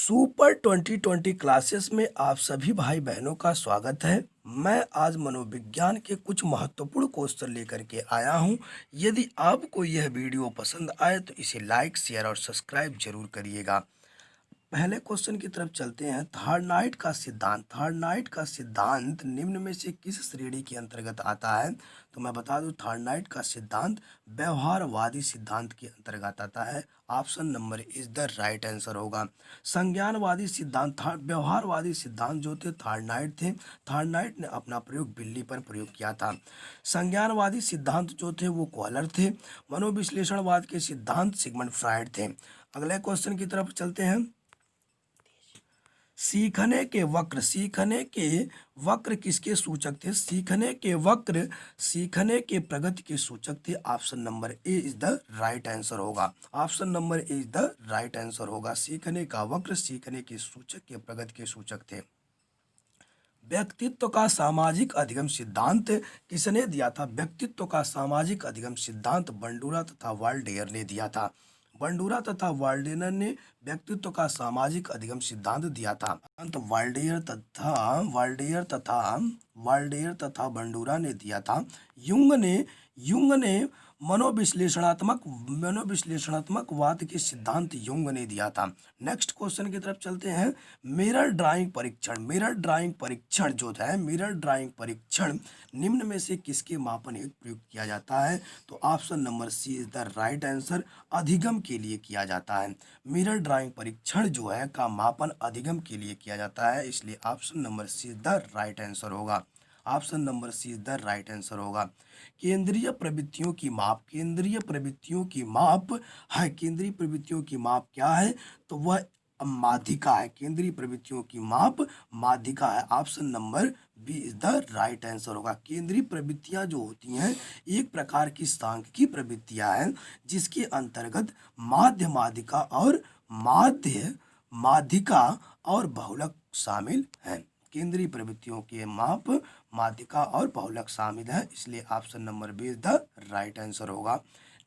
Super 2020 classes में आप सभी भाई बहनों का स्वागत है। मैं आज मनोविज्ञान के कुछ महत्वपूर्ण क्वेश्चन लेकर के आया हूं। यदि आपको यह वीडियो पसंद आए तो इसे लाइक, शेयर और सब्सक्राइब जरूर करिएगा। पहले क्वेश्चन की तरफ चलते हैं। थार्डनाइट का सिद्धांत निम्न में से किस श्रेणी के अंतर्गत आता है? तो मैं बता दूं, थार्डनाइट का सिद्धांत व्यवहारवादी सिद्धांत के अंतर्गत आता है। Option number is the right answer होगा। संज्ञानवादी सिद्धांत व्यवहारवादी सिद्धांत जो थे थार्डनाइट ने अपना प्रयोग बिल्ली पर प्रयोग किया था। संज्ञानवादी सिद्धांत जो थे वो कॉलर थे। मनोविश्लेषणवाद के सिद्धांत सिगमंड फ्रायड थे। अगले क्वेश्चन की तरफ चलते हैं। सीखने के वक्र किसके सूचक थे? सीखने के वक्र सीखने के प्रगति के सूचक थे। Option number A is the right answer होगा। Option number A is the right answer होगा। सीखने का वक्र सीखने के सूचक के प्रगति के सूचक थे। व्यक्तित्व का सामाजिक अधिगम सिद्धांत किसने दिया था? व्यक्तित्व का सामाजिक अधिगम सिद्धांत बंडूरा तथा वाल्डेयर ने दिया था। बंडूरा तथा वाल्डेयर ने व्यक्तित्व का सामाजिक अधिगम सिद्धांत दिया था। तो वाल्डेयर तथा बंडूरा ने दिया था। युंग ने मनोविश्लेषणात्मक वाद के सिद्धांत युंग ने दिया था। नेक्स्ट क्वेश्चन की तरफ चलते हैं। मिरर ड्राइंग परीक्षण निम्न में से किसके मापन हेतु प्रयुक्त किया जाता है? तो option number C is the right answer. अधिगम के लिए किया जाता है। मिरर ड्राइंग परीक्षण जो है का मापन अधिगम के लिए किया जाता है, इसलिए option number C is the right answer होगा। Option number C is the right answer होगा। केंद्रीय प्रवृत्तियों की माप क्या है? तो वह माध्यिका है। केंद्रीय प्रवृत्तियों की माप माध्यिका है। Option number B is the right answer होगा। केंद्रीय प्रवृत्तियां जो होती हैं एक प्रकार की सांख्यिकी प्रवृत्तियां हैं जिसके अंतर्गत माध्यिका और बहुलक शामिल हैं। केंद्रीय प्रवृत्तियों के माप माध्यिका और बहुलक शामिल है, इसलिए option number B is the right answer होगा।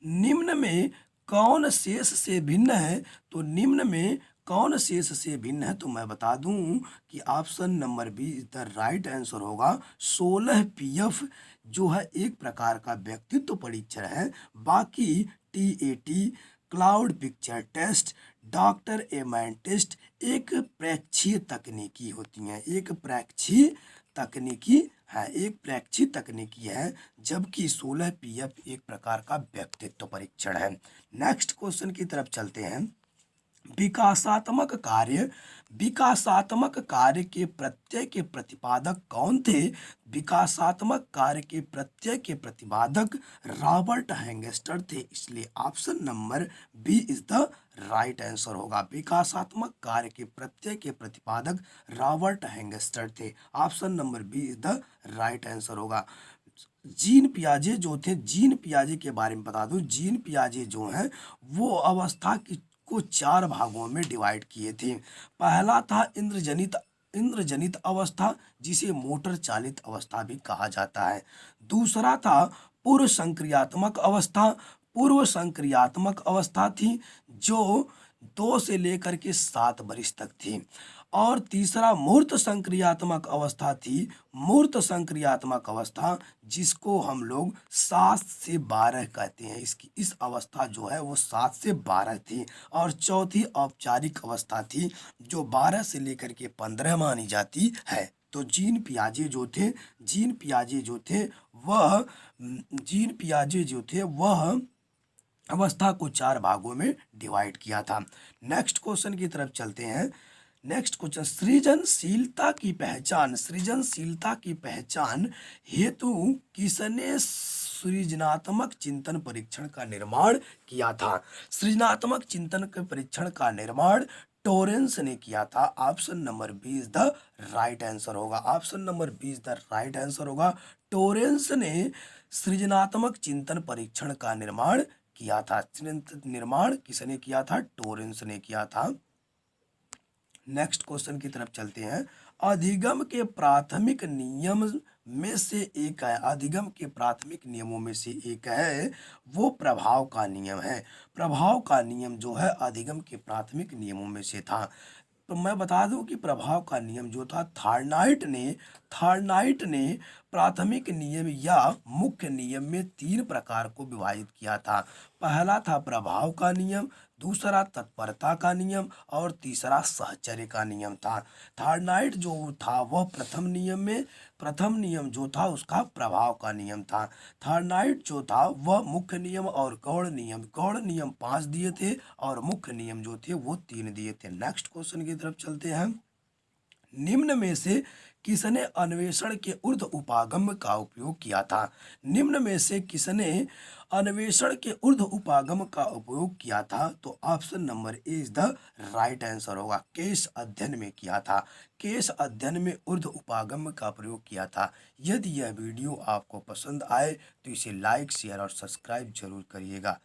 निम्न में कौन शेष से भिन्न है? तो निम्न में कौन शेष से भिन्न है? तो मैं बता दूं कि option number B is the right answer होगा। 16 पीएफ जो है एक प्रकार का व्यक्तित्व परीक्षण है। बाकी TAT, cloud picture test, doctor MIN test एक प्रेक्षीय तकनीकी होती हैं। एक प्रेक्षीय तकनीकी है, जबकि 16 पीएफ एक प्रकार का व्यक्तित्व परीक्षण है। नेक्स्ट क्वेश्चन की तरफ चलते हैं। विकासात्मक कार्य के प्रत्यय के प्रतिपादक कौन थे? विकासात्मक कार्य के प्रत्यय के प्रतिपादक रॉबर्ट हैंगस्टर थे, इसलिए option number B is the right answer होगा। विकासात्मक कार्य के प्रत्यय के प्रतिपादक रॉबर्ट हैंगस्टर थे। Option number B is the right answer होगा। जीन पियाजे के बारे में बता दूं। जीन पियाजे जो हैं वो अवस्था को 4 भागों में डिवाइड किए थे। पहला था इंद्रजनित अवस्था, जिसे मोटर चालित अवस्था भी कहा जाता है। दूसरा था पूर्व संक्रियात्मक अवस्था थी जो 2 से लेकर के 7 वर्ष तक थी। और तीसरा मूर्त संक्रियात्मक अवस्था जिसको हम लोग 7 से 12 कहते हैं। इस अवस्था जो है वो 7 से 12 थी। और चौथी औपचारिक अवस्था थी जो 12 से लेकर के 15 मानी जाती है। तो जीन पियाजे जो थे वह अवस्था को 4 भागों में डिवाइड किया था। नेक्स्ट क्वेश्चन की तरफ चलते हैं। नेक्स्ट क्वेश्चन, सृजनशीलता की पहचान हेतु किसने सृजनात्मक चिंतन परीक्षण का निर्माण किया था? सृजनात्मक चिंतन के परीक्षण का निर्माण टोरेंस ने किया था। Option number B is the right answer होगा। Option number B is the right answer होगा। टोरेंस ने सृजनात्मक चिंतन परीक्षण का निर्माण किया था। निर्माण किसने किया था? टोरेंस ने किया था। नेक्स्ट क्वेश्चन की तरफ चलते हैं। अधिगम के प्राथमिक नियमों में से एक है वो प्रभाव का नियम है। प्रभाव का नियम जो है अधिगम के प्राथमिक नियमों में से था। तो मैं बता दूं कि प्रभाव का नियम जो था थार्नाइट ने प्राथमिक नियम या मुख्य नियम में 3 प्रकार को विभाजित किया था। पहला था प्रभाव का नियम, दूसरा तत्परता का नियम और तीसरा साहचर्य का नियम था। थार्नाइट जो था वह प्रथम नियम जो था उसका प्रभाव का नियम था। थार्नाइट जो था वह मुख्य नियम और गौड़ नियम 5 दिए थे और मुख्य नियम जो थे वो 3 दिए थे। नेक्स्ट क्वेश्चन की तरफ चलते हैं। निम्न में से किसने अन्वेषण के ऊर्ध्व उपागम का उपयोग किया था? निम्न में से किसने अन्वेषण के ऊर्ध्व उपागम का उपयोग किया था? तो option number A is the right answer होगा। केस अध्ययन में किया था। केस अध्ययन में ऊर्ध्व उपागम का प्रयोग किया था। यदि यह वीडियो आपको पसंद आए तो इसे लाइक शेयर और सब्सक्राइब जरूर करिएगा।